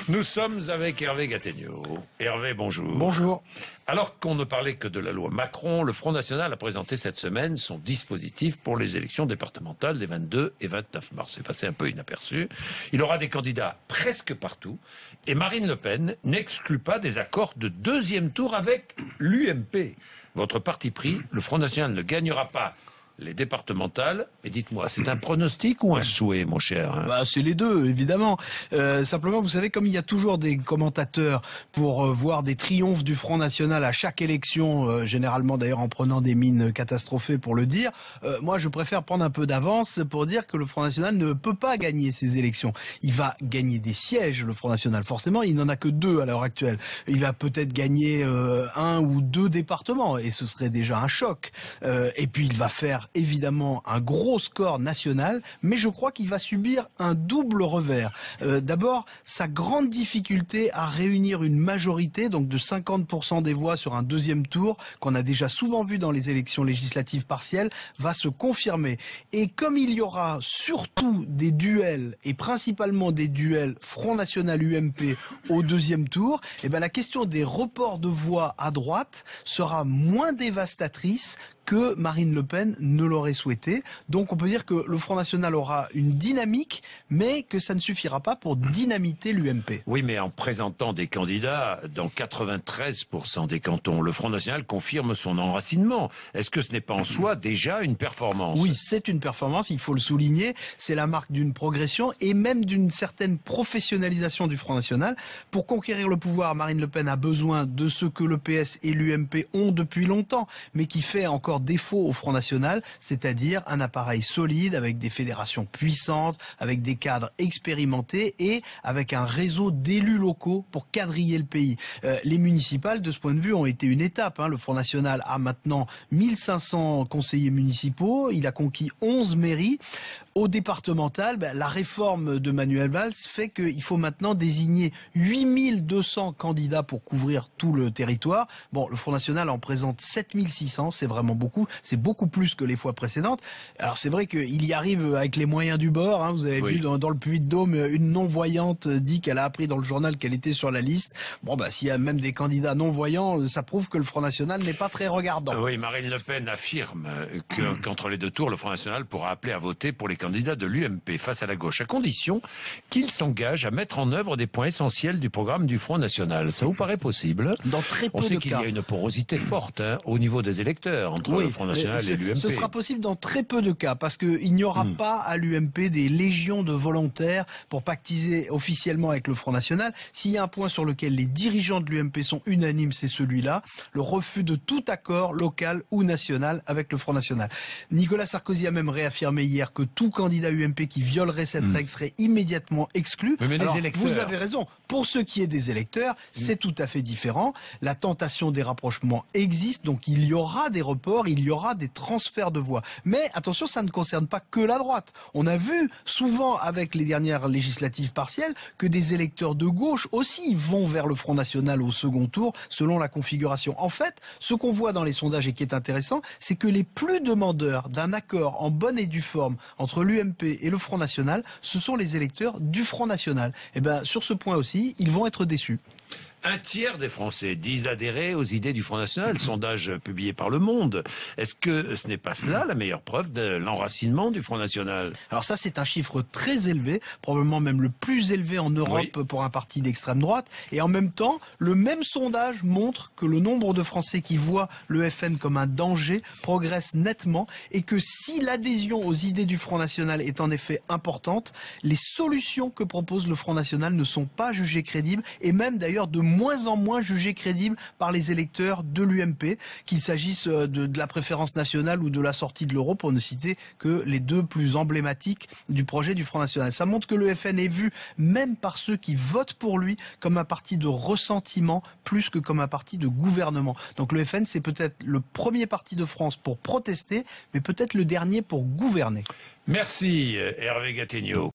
Nous sommes avec Hervé Gattegno. Hervé, bonjour. Bonjour. Alors qu'on ne parlait que de la loi Macron, le Front National a présenté cette semaine son dispositif pour les élections départementales des 22 et 29 mars. C'est passé un peu inaperçu. Il aura des candidats presque partout. Et Marine Le Pen n'exclut pas des accords de deuxième tour avec l'UMP. Votre parti pris, le Front National ne gagnera pas les départementales. Mais dites-moi, c'est un pronostic ou un souhait, mon cher? Bah, c'est les deux, évidemment. Simplement, vous savez, comme il y a toujours des commentateurs pour voir des triomphes du Front National à chaque élection, généralement d'ailleurs en prenant des mines catastrophées pour le dire, moi je préfère prendre un peu d'avance pour dire que le Front National ne peut pas gagner ces élections. Il va gagner des sièges, le Front National. Forcément, il n'en a que 2 à l'heure actuelle. Il va peut-être gagner 1 ou 2 départements, et ce serait déjà un choc. Et puis il va faire évidemment un gros score national, mais je crois qu'il va subir un double revers. D'abord, sa grande difficulté à réunir une majorité, donc de 50% des voix sur un deuxième tour, qu'on a déjà souvent vu dans les élections législatives partielles, va se confirmer. Et comme il y aura surtout des duels, et principalement des duels Front National UMP au deuxième tour, eh ben la question des reports de voix à droite sera moins dévastatrice que Marine Le Pen ne l'aurait souhaité. Donc on peut dire que le Front National aura une dynamique, mais que ça ne suffira pas pour dynamiter l'UMP. Oui, mais en présentant des candidats dans 93% des cantons, le Front National confirme son enracinement. Est-ce que ce n'est pas en soi déjà une performance? Oui, c'est une performance, il faut le souligner. C'est la marque d'une progression et même d'une certaine professionnalisation du Front National. Pour conquérir le pouvoir, Marine Le Pen a besoin de ce que le PS et l'UMP ont depuis longtemps, mais qui fait encore défaut au Front National, c'est-à-dire un appareil solide avec des fédérations puissantes, avec des cadres expérimentés et avec un réseau d'élus locaux pour quadriller le pays. Les municipales, de ce point de vue, ont été une étape. Le Front National a maintenant 1500 conseillers municipaux, il a conquis 11 mairies. Au départemental, la réforme de Manuel Valls fait qu'il faut maintenant désigner 8200 candidats pour couvrir tout le territoire. Bon, le Front National en présente 7600, c'est vraiment beaucoup, c'est beaucoup plus que les fois précédentes. Alors c'est vrai qu'il y arrive avec les moyens du bord, vous avez vu dans le Puy-de-Dôme, une non-voyante dit qu'elle a appris dans le journal qu'elle était sur la liste. Bon, s'il y a même des candidats non-voyants, ça prouve que le Front National n'est pas très regardant. Oui, Marine Le Pen affirme qu'entre les deux tours, le Front National pourra appeler à voter pour les candidats de l'UMP face à la gauche, à condition qu'ils s'engagent à mettre en œuvre des points essentiels du programme du Front National. Ça vous paraît possible? Dans très peu On de sait cas. qu'il y a une porosité forte au niveau des électeurs entre le Front National et l'UMP. Ce sera possible dans très peu de cas, parce qu'il n'y aura pas à l'UMP des légions de volontaires pour pactiser officiellement avec le Front National. S'il y a un point sur lequel les dirigeants de l'UMP sont unanimes, c'est celui-là, le refus de tout accord local ou national avec le Front National. Nicolas Sarkozy a même réaffirmé hier que tout candidat UMP qui violerait cette règle serait immédiatement exclu. Mais alors, les électeurs... vous avez raison. Pour ce qui est des électeurs, c'est tout à fait différent. La tentation des rapprochements existe, donc il y aura des reports, il y aura des transferts de voix. Mais attention, ça ne concerne pas que la droite. On a vu souvent avec les dernières législatives partielles que des électeurs de gauche aussi vont vers le Front National au second tour selon la configuration. En fait, ce qu'on voit dans les sondages et qui est intéressant, c'est que les plus demandeurs d'un accord en bonne et due forme entre l'UMP et le Front National, ce sont les électeurs du Front National. Et sur ce point aussi, ils vont être déçus. Un tiers des Français disent adhérer aux idées du Front National, sondage publié par Le Monde. Est-ce que ce n'est pas cela la meilleure preuve de l'enracinement du Front National? Alors ça, c'est un chiffre très élevé, probablement même le plus élevé en Europe pour un parti d'extrême droite. Et en même temps, le même sondage montre que le nombre de Français qui voient le FN comme un danger progresse nettement et que si l'adhésion aux idées du Front National est en effet importante, les solutions que propose le Front National ne sont pas jugées crédibles et même d'ailleurs de moins en moins jugé crédible par les électeurs de l'UMP, qu'il s'agisse de la préférence nationale ou de la sortie de l'euro, pour ne citer que les deux plus emblématiques du projet du Front National. Ça montre que le FN est vu, même par ceux qui votent pour lui, comme un parti de ressentiment plus que comme un parti de gouvernement. Donc le FN, c'est peut-être le premier parti de France pour protester, mais peut-être le dernier pour gouverner. Merci Hervé Gattegno.